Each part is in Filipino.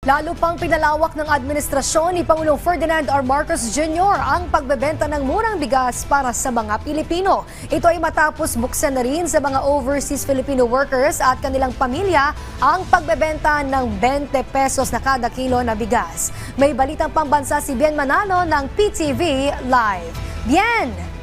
Lalo pang pinalawak ng administrasyon ni Pangulong Ferdinand R. Marcos Jr. ang pagbebenta ng murang bigas para sa mga Pilipino. Ito ay matapos buksan na rin sa mga overseas Filipino workers at kanilang pamilya ang pagbebenta ng 20 pesos na kada kilo na bigas. May balitang pambansa si Bien Manalo ng PTV Live. Bien!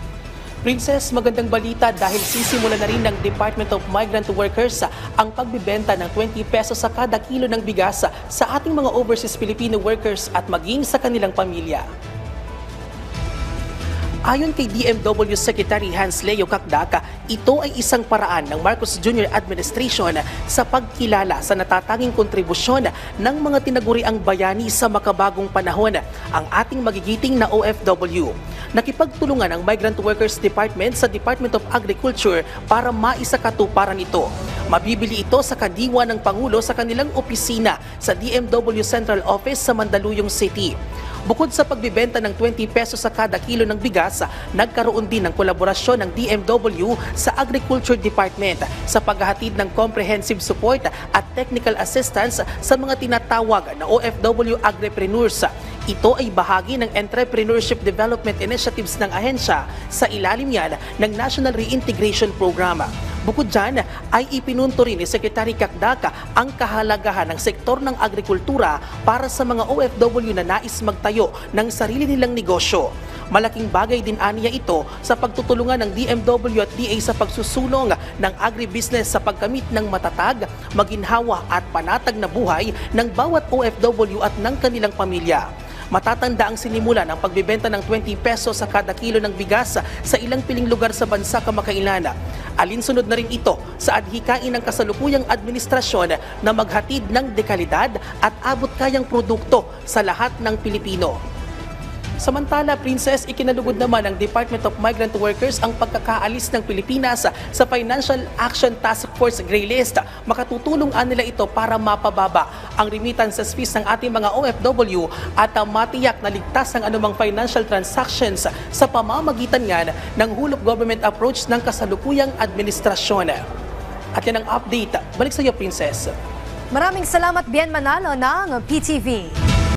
Princess, magandang balita dahil sisimula na rin ng Department of Migrant Workers ang pagbibenta ng 20 pesos sa kada kilo ng bigas sa ating mga overseas Filipino workers at maging sa kanilang pamilya. Ayon kay DMW Secretary Hans Leo Kakdaka, ito ay isang paraan ng Marcos Jr. Administration sa pagkilala sa natatanging kontribusyon ng mga tinaguriang bayani sa makabagong panahon, ang ating magigiting na OFW. Nakipagtulungan ang Migrant Workers Department sa Department of Agriculture para maisakatuparan ito. Mabibili ito sa kadiwa ng Pangulo sa kanilang opisina sa DMW Central Office sa Mandaluyong City. Bukod sa pagbibenta ng 20 pesos sa kada kilo ng bigas, nagkaroon din ng kolaborasyon ng DMW sa Agriculture Department sa paghahatid ng comprehensive support at technical assistance sa mga tinatawag na OFW agripreneurs. Ito ay bahagi ng Entrepreneurship Development Initiatives ng ahensya sa ilalim yan ng National Reintegration Program. Bukod dyan, ay ipinunto rin ni Secretary Kakdaka ang kahalagahan ng sektor ng agrikultura para sa mga OFW na nais magtayo ng sarili nilang negosyo. Malaking bagay din aniya ito sa pagtutulungan ng DMW at DA sa pagsusulong ng agribusiness sa pagkamit ng matatag, maginhawa at panatag na buhay ng bawat OFW at ng kanilang pamilya. Matatanda ang sinimula ng pagbibenta ng 20 pesos sa kada kilo ng bigas sa ilang piling lugar sa bansa kamakailan. Alinsunod na rin ito sa adhikain ng kasalukuyang administrasyon na maghatid ng dekalidad at abot-kayang produkto sa lahat ng Pilipino. Samantala, Princess, ikinalugod naman ng Department of Migrant Workers ang pagkakaalis ng Pilipinas sa Financial Action Task Force Gray List. Makatutulong nila ito para mapababa ang remittances fees ng ating mga OFW at matiyak na ligtas ng anumang financial transactions sa pamamagitan yan ng whole of government approach ng kasalukuyang administrasyon. At yan ang update. Balik sa iyo, Princess. Maraming salamat, Bien Manalo ng PTV.